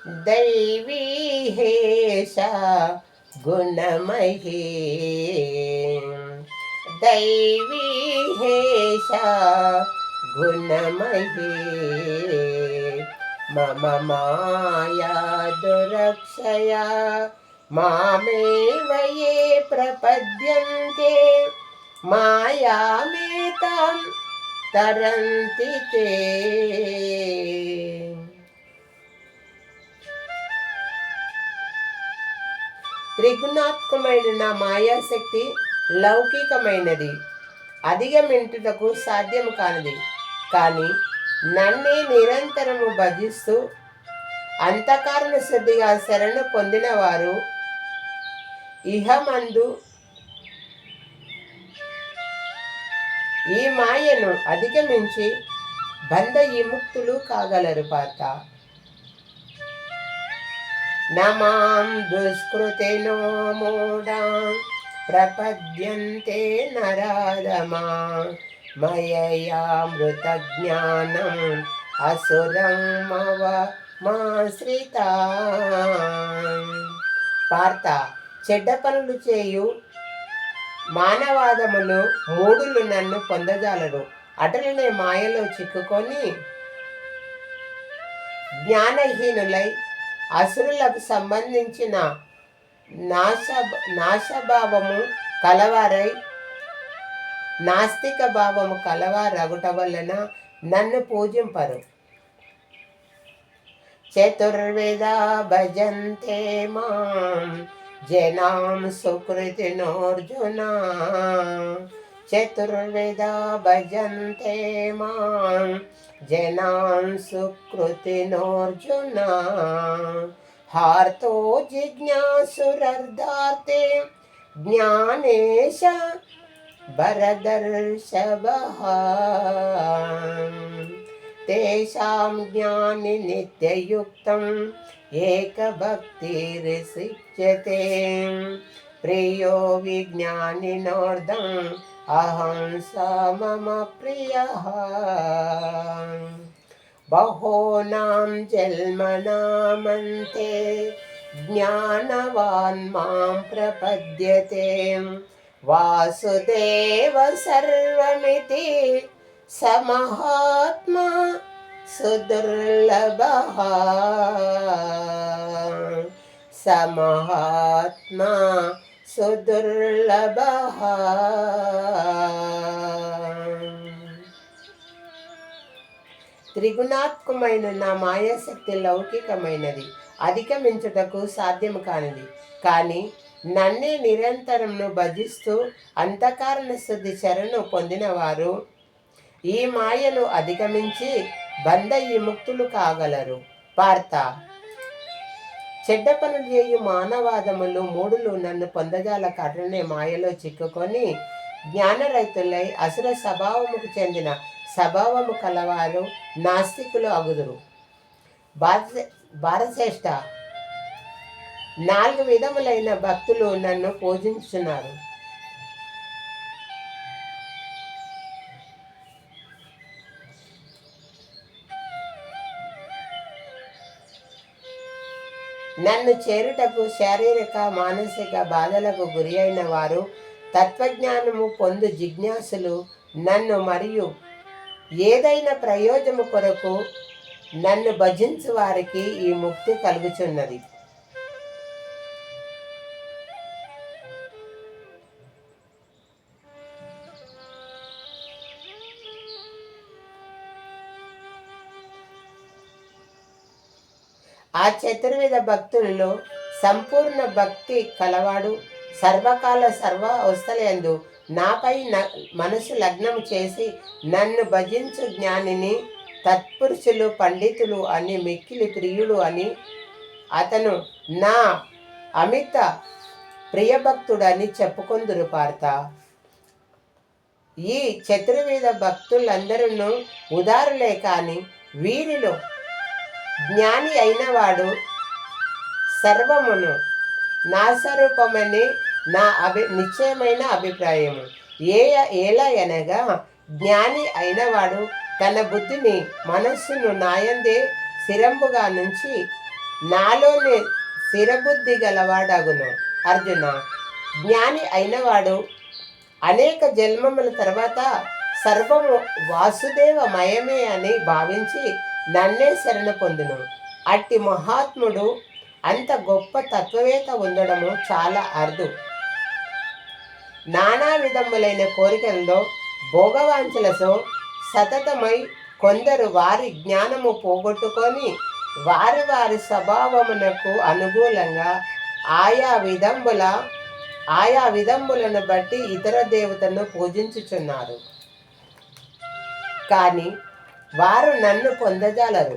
दैवी हेषा गुणमयी दैवी हेषा गुणमयी मम माया दुरक्षया मामेव ये प्रपद्यन्ते मायामेतां तरन्ति ते। త్రిగుణాత్మకమైన నా మాయాశక్తి లౌకికమైనది, అధిగమించుటకు సాధ్యము కానిది. కానీ నన్నే నిరంతరము భజిస్తూ అంతఃకరణ శుద్ధిగా శరణు పొందిన వారు ఇహమందు ఈ మాయను అధిగమించి బంధ విముక్తులు కాగలరు. పాత నమాం దుష్కృతినో మూఢాం ప్రపద్యంతే నరాధమా మయయామృత జ్ఞానం అసురం మవమాశ్రితా. పార్త, చెడ్డ పనులు చేయు మానవాదములు మూడులు నన్ను పొందజాలరు. అటులనే మాయలో చిక్కుకొని జ్ఞానహీనులై అసురులకు సంబంధించిన నాశభావము కలవారై నాస్తిక భావము కలవారగుట వలన నన్ను పూజింపరు. చతుర్వేద భజంతే మాం జనాం సుకృతినోర్జున చతుర్వేద భజంతే మాం జనాం సుకృతినోర్జున హార్తో జిజ్ఞాసురర్ధార్తే జ్ఞానేశ భరదర్షభః తేషాం జ్ఞాని నిత్యయుక్తం ఏకభక్తిరిసిచ్యతే ప్రియో విజ్ఞానినోర్ధం అహం స మమ ప్రియః. బహూనాం జన్మనామంతే జ్ఞానవాన్ మాం ప్రపద్యతే వాసుదేవ సర్వమితి సమహాత్మా సుదుర్లభః సమహాత్మా సుదుర్లభః. త్రిగుణాత్మకమైన నా మాయాశక్తి లౌకికమైనది, అధిగమించుటకు సాధ్యము కానిది. కానీ నన్నే నిరంతరమును భజిస్తూ అంతఃకరణ శుద్ధి శరణు పొందిన వారు ఈ మాయను అధిగమించి బంధ విముక్తులు కాగలరు. పార్త, చెడ్డ పనులు చేయు మానవాదములు మూడులు నన్ను పొందజాల కటనే మాయలో చిక్కుకొని జ్ఞానరైతులై అసుర స్వభావముకు చెందిన స్వభావము కలవారు నాస్తికులు అగుదురు. భారశ్రేష్ఠ, 4 విధములైన భక్తులు నన్ను పూజించున్నారు. నన్ను చేరుటకు శారీరక మానసిక బాధలకు గురి అయిన వారు, తత్వజ్ఞానము పొందు జిజ్ఞాసులు నన్ను మరియు ఏదైనా ప్రయోజనము కొరకు నన్ను భజించు వారికి ఈ ముక్తి కలుగుచున్నది. ఆ చతుర్విధ భక్తులలో సంపూర్ణ భక్తి కలవాడు సర్వకాల సర్వ అవస్థలందు నాపై మనసు లగ్నం చేసి నన్ను భజించు జ్ఞానిని తత్పురుషులు పండితులు అని మిక్కిలి ప్రియుడు అని అతను నా అమిత ప్రియభక్తుడని చెప్పుకొందురు. పార్త, ఈ చతుర్విధ భక్తులందరూ ఉదారులే కాని వీరిలో జ్ఞాని అయినవాడు సర్వమును నా స్వరూపమని నా నిశ్చయమైన అభిప్రాయము. ఎలా అనగా జ్ఞాని అయినవాడు తన బుద్ధిని మనస్సును నాయందే స్థిరంబుగా నుంచి నాలోని స్థిరబుద్ధి గలవాడగును. అర్జున, జ్ఞాని అయినవాడు అనేక జన్మముల తర్వాత సర్వము వాసుదేవమయమే అని భావించి నన్నే శరణ పొందును. అట్టి మహాత్ముడు అంత గొప్ప తత్వవేత్త ఉండడము చాలా అరుదు. నానా విధములైన కోరికలలో భోగవాంఛలతో సతతమై కొందరు వారి జ్ఞానము పోగొట్టుకొని వారి వారి స్వభావమునకు అనుకూలంగా ఆయా విధములను బట్టి ఇతర దేవతలను పూజించుచున్నారు. కానీ వారు నన్ను పొందజాలరు.